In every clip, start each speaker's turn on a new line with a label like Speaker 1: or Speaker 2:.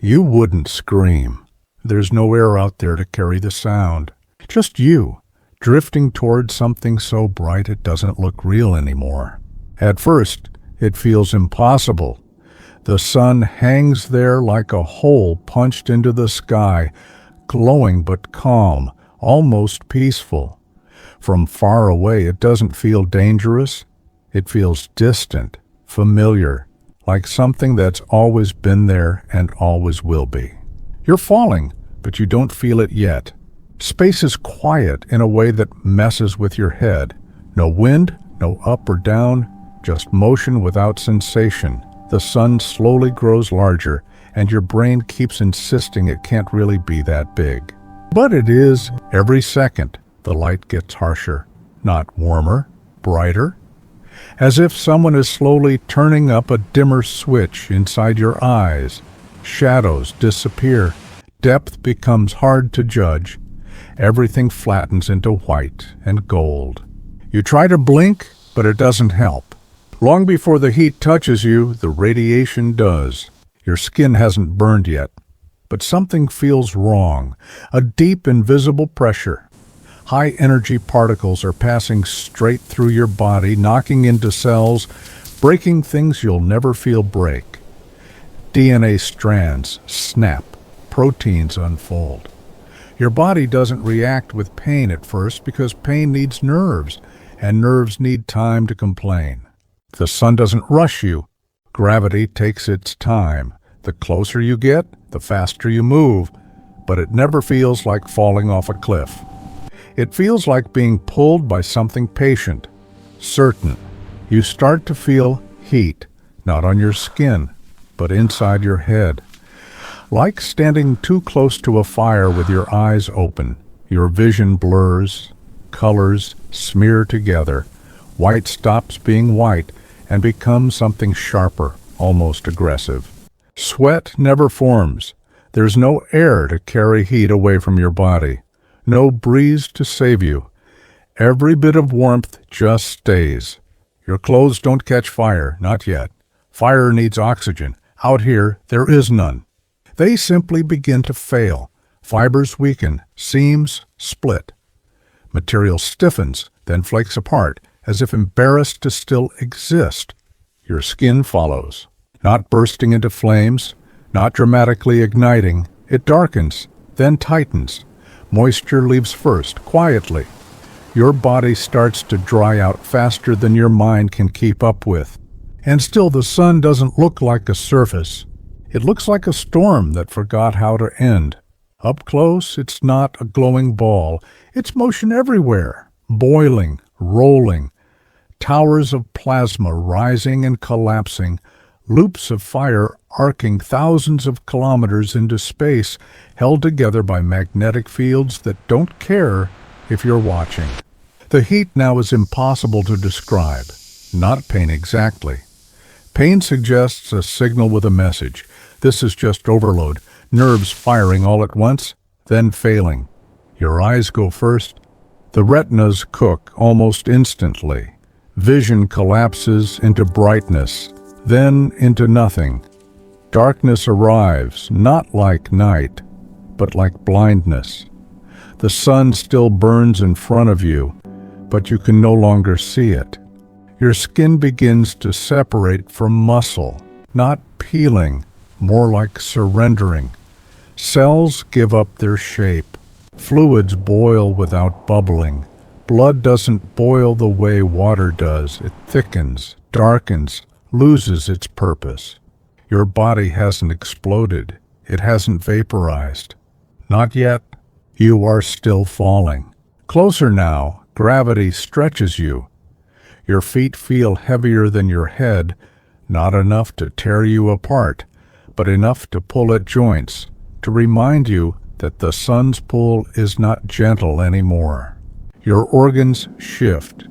Speaker 1: You wouldn't scream. There's no air out there to carry the sound. Just you, drifting toward something so bright it doesn't look real anymore. At first, it feels impossible. The sun hangs there like a hole punched into the sky, glowing but calm, almost peaceful. From far away, it doesn't feel dangerous. It feels distant, familiar, like something that's always been there and always will be. You're falling, but you don't feel it yet. Space is quiet in a way that messes with your head. No wind, no up or down, just motion without sensation. The sun slowly grows larger, and your brain keeps insisting it can't really be that big. But it is. Every second, the light gets harsher, not warmer, brighter. As if someone is slowly turning up a dimmer switch inside your eyes. Shadows disappear. Depth becomes hard to judge. Everything flattens into white and gold. You try to blink, but it doesn't help. Long before the heat touches you, the radiation does. Your skin hasn't burned yet, but something feels wrong. A deep, invisible pressure. High-energy particles are passing straight through your body, knocking into cells, breaking things you'll never feel break. DNA strands snap. Proteins unfold. Your body doesn't react with pain at first because pain needs nerves, and nerves need time to complain. The sun doesn't rush you. Gravity takes its time. The closer you get, the faster you move, but it never feels like falling off a cliff. It feels like being pulled by something patient, certain. You start to feel heat, not on your skin, but inside your head. Like standing too close to a fire with your eyes open. Your vision blurs, colors smear together. White stops being white and becomes something sharper, almost aggressive. Sweat never forms. There's no air to carry heat away from your body. No breeze to save you. Every bit of warmth just stays. Your clothes don't catch fire, not yet. Fire needs oxygen. Out here, there is none. They simply begin to fail. Fibers weaken, seams split. Material stiffens, then flakes apart, as if embarrassed to still exist. Your skin follows. Not bursting into flames, not dramatically igniting. It darkens, then tightens. Moisture leaves first, quietly. Your body starts to dry out faster than your mind can keep up with. And still the sun doesn't look like a surface. It looks like a storm that forgot how to end. Up close, it's not a glowing ball. It's motion everywhere, boiling, rolling. Towers of plasma rising and collapsing, loops of fire arcing thousands of kilometers into space, held together by magnetic fields that don't care if you're watching. The heat now is impossible to describe. Not pain exactly. Pain suggests a signal with a message. This is just overload, nerves firing all at once, then failing. Your eyes go first. The retinas cook almost instantly. Vision collapses into brightness, then into nothing. Darkness arrives, not like night, but like blindness. The sun still burns in front of you, but you can no longer see it. Your skin begins to separate from muscle, not peeling, more like surrendering. Cells give up their shape. Fluids boil without bubbling. Blood doesn't boil the way water does. It thickens, darkens, loses its purpose. Your body hasn't exploded. It hasn't vaporized. Not yet. You are still falling. Closer now, gravity stretches you. Your feet feel heavier than your head, not enough to tear you apart, but enough to pull at joints, to remind you that the sun's pull is not gentle anymore. Your organs shift.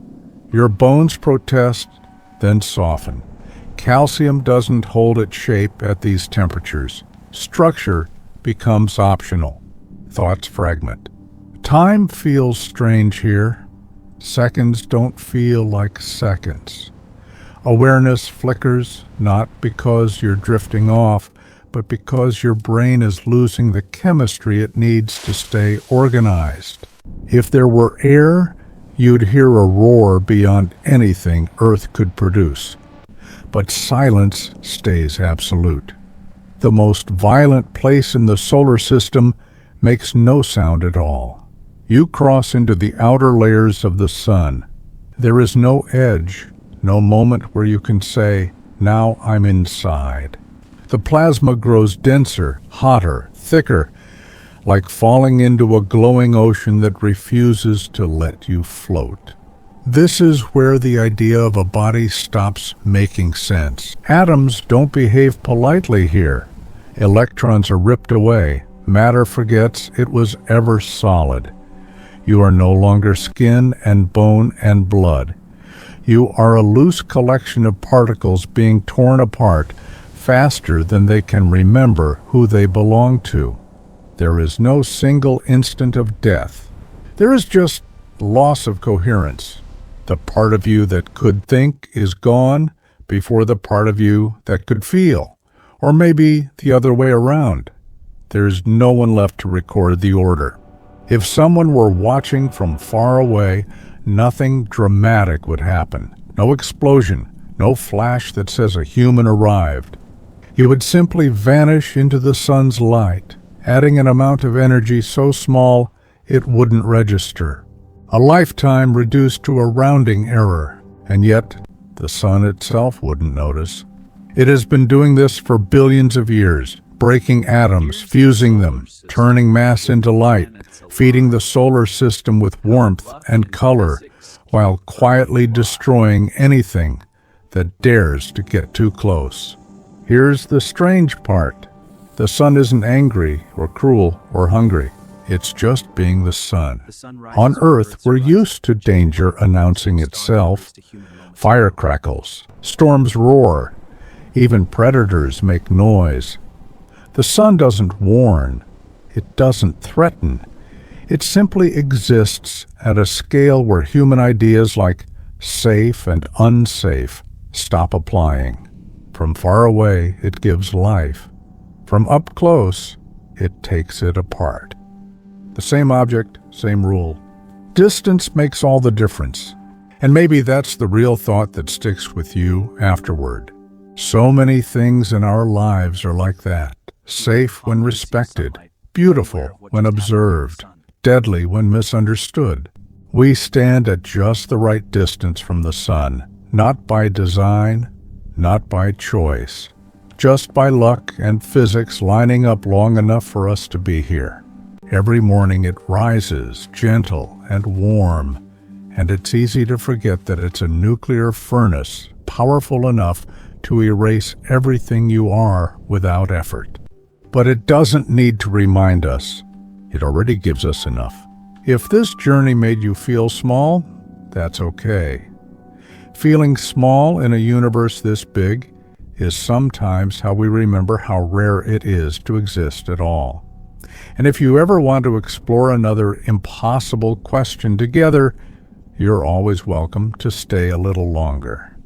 Speaker 1: Your bones protest, then soften. Calcium doesn't hold its shape at these temperatures. Structure becomes optional. Thoughts fragment. Time feels strange here. Seconds don't feel like seconds. Awareness flickers, not because you're drifting off, but because your brain is losing the chemistry it needs to stay organized. If there were air, you'd hear a roar beyond anything Earth could produce. But silence stays absolute. The most violent place in the solar system makes no sound at all. You cross into the outer layers of the sun. There is no edge, no moment where you can say, "Now I'm inside." The plasma grows denser, hotter, thicker, like falling into a glowing ocean that refuses to let you float. This is where the idea of a body stops making sense. Atoms don't behave politely here. Electrons are ripped away. Matter forgets it was ever solid. You are no longer skin and bone and blood. You are a loose collection of particles being torn apart faster than they can remember who they belong to. There is no single instant of death. There is just loss of coherence. The part of you that could think is gone before the part of you that could feel, or maybe the other way around. There's no one left to record the order. If someone were watching from far away, nothing dramatic would happen. No explosion, no flash that says a human arrived. You would simply vanish into the sun's light, adding an amount of energy so small it wouldn't register. A lifetime reduced to a rounding error, and yet the sun itself wouldn't notice. It has been doing this for billions of years, breaking atoms, fusing them, turning mass into light, feeding the solar system with warmth and color, while quietly destroying anything that dares to get too close. Here's the strange part. The sun isn't angry or cruel or hungry. It's just being the sun. On Earth, we're used to danger announcing itself. Fire crackles, storms roar, even predators make noise. The sun doesn't warn. It doesn't threaten. It simply exists at a scale where human ideas like safe and unsafe stop applying. From far away, it gives life. From up close, it takes it apart. The same object, same rule. Distance makes all the difference. And maybe that's the real thought that sticks with you afterward. So many things in our lives are like that. Safe when respected, beautiful when observed, deadly when misunderstood. We stand at just the right distance from the sun, not by design, not by choice, just by luck and physics lining up long enough for us to be here. Every morning it rises, gentle and warm, and it's easy to forget that it's a nuclear furnace powerful enough to erase everything you are without effort. But it doesn't need to remind us. It already gives us enough. If this journey made you feel small, that's okay. Feeling small in a universe this big is sometimes how we remember how rare it is to exist at all. And if you ever want to explore another impossible question together, you're always welcome to stay a little longer.